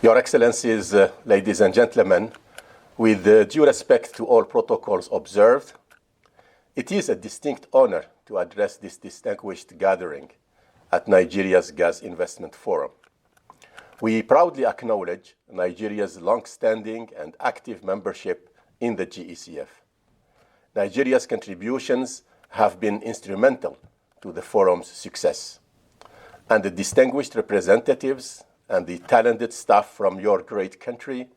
Your Excellencies, ladies and gentlemen, with due respect to all protocols observed, it is a distinct honor to address this distinguished gathering at Nigeria's Gas Investment Forum. We proudly acknowledge Nigeria's long-standing and active membership in the GECF. Nigeria's contributions have been instrumental to the forum's success, and the distinguished representatives and the talented staff from your great country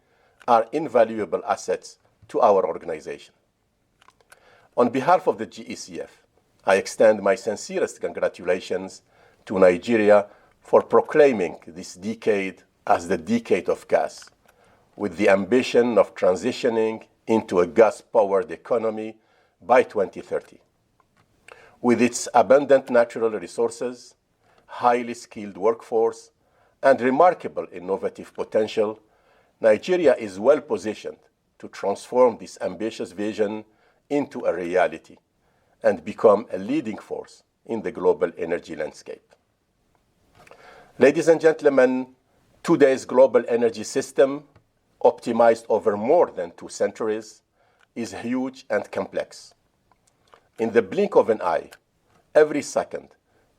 are invaluable assets to our organization. On behalf of the GECF, I extend my sincerest congratulations to Nigeria for proclaiming this decade as the decade of gas, with the ambition of transitioning into a gas-powered economy by 2030. With its abundant natural resources, highly skilled workforce, and remarkable innovative potential, Nigeria is well positioned to transform this ambitious vision into a reality and become a leading force in the global energy landscape. Ladies and gentlemen, today's global energy system, optimized over more than 2 centuries, is huge and complex. In the blink of an eye, every second,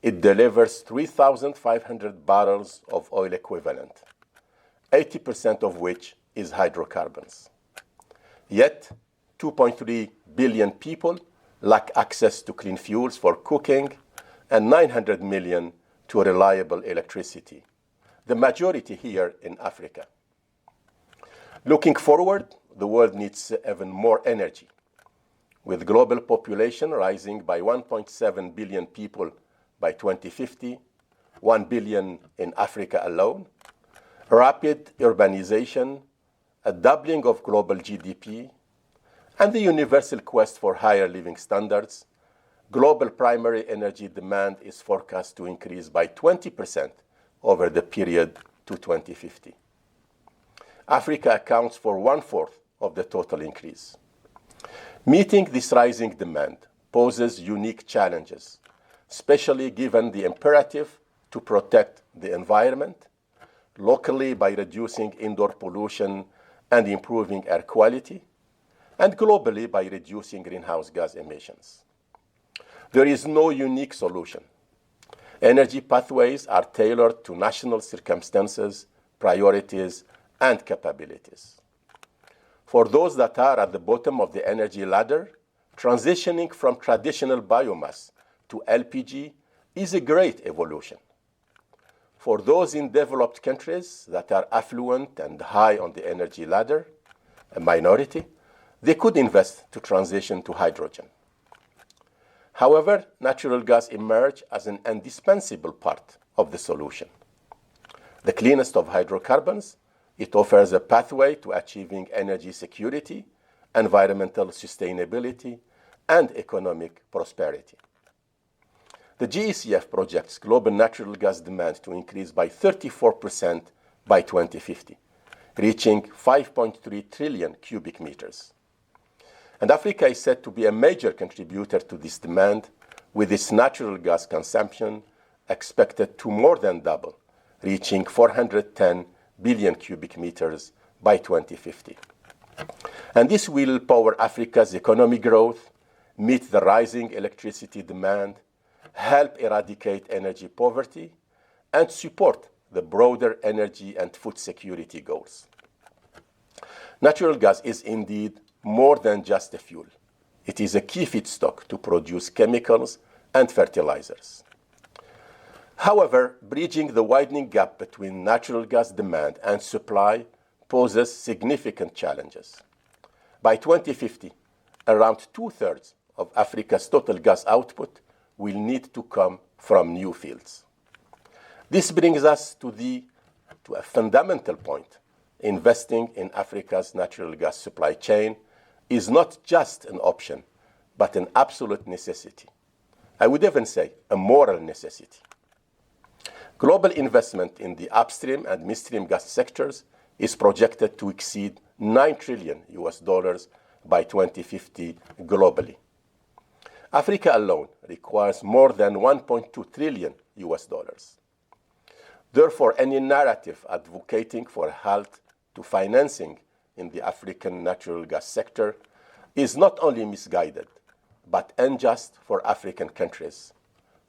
it delivers 3,500 barrels of oil equivalent, 80% of which is hydrocarbons. Yet, 2.3 billion people lack access to clean fuels for cooking and 900 million to reliable electricity, the majority here in Africa. Looking forward, the world needs even more energy. With global population rising by 1.7 billion people by 2050, 1 billion in Africa alone, rapid urbanization, a doubling of global GDP, and the universal quest for higher living standards, global primary energy demand is forecast to increase by 20% over the period to 2050. Africa accounts for 1/4 of the total increase. Meeting this rising demand poses unique challenges, especially given the imperative to protect the environment, locally by reducing indoor pollution and improving air quality, and globally by reducing greenhouse gas emissions. There is no unique solution. Energy pathways are tailored to national circumstances, priorities, and capabilities. For those that are at the bottom of the energy ladder, transitioning from traditional biomass to LPG is a great evolution. For those in developed countries that are affluent and high on the energy ladder, a minority, they could invest to transition to hydrogen. However, natural gas emerged as an indispensable part of the solution. The cleanest of hydrocarbons, it offers a pathway to achieving energy security, environmental sustainability, and economic prosperity. The GECF projects global natural gas demand to increase by 34% by 2050, reaching 5.3 trillion cubic meters. And Africa is said to be a major contributor to this demand, with its natural gas consumption expected to more than double, reaching 410 billion cubic meters by 2050. And this will power Africa's economic growth, meet the rising electricity demand, help eradicate energy poverty, and support the broader energy and food security goals. Natural gas is indeed more than just a fuel. It is a key feedstock to produce chemicals and fertilizers. However, bridging the widening gap between natural gas demand and supply poses significant challenges. By 2050, around 2/3 of Africa's total gas output will need to come from new fields. This brings us to a fundamental point. Investing in Africa's natural gas supply chain is not just an option, but an absolute necessity. I would even say a moral necessity. Global investment in the upstream and midstream gas sectors is projected to exceed $9 trillion by 2050 globally. Africa alone requires more than $1.2 trillion. Therefore, any narrative advocating for halt to financing in the African natural gas sector is not only misguided, but unjust for African countries,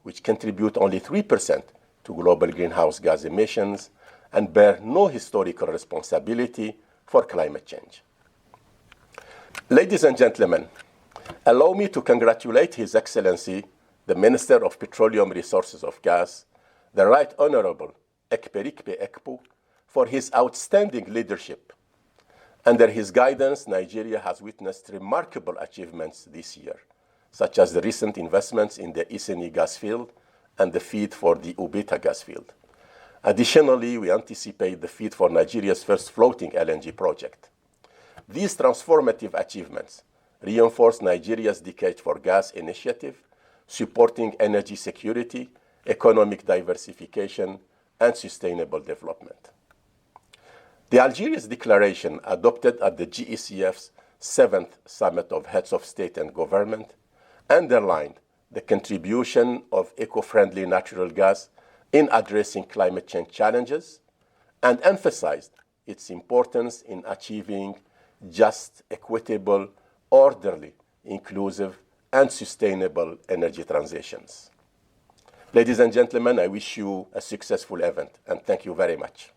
which contribute only 3% to global greenhouse gas emissions and bear no historical responsibility for climate change. Ladies and gentlemen, allow me to congratulate His Excellency, the Minister of Petroleum Resources of Gas, the Right Honorable Ekperikpe Ekpo, for his outstanding leadership. Under his guidance, Nigeria has witnessed remarkable achievements this year, such as the recent investments in the Iseni gas field and the FEED for the Ubeta gas field. Additionally, we anticipate the FEED for Nigeria's first floating LNG project. These transformative achievements reinforce Nigeria's Decade for Gas initiative, supporting energy security, economic diversification, and sustainable development. The Algiers Declaration, adopted at the GECF's 7th Summit of Heads of State and Government, underlined the contribution of eco-friendly natural gas in addressing climate change challenges and emphasized its importance in achieving just, equitable, orderly, inclusive, and sustainable energy transitions. Ladies and gentlemen, I wish you a successful event, and thank you very much.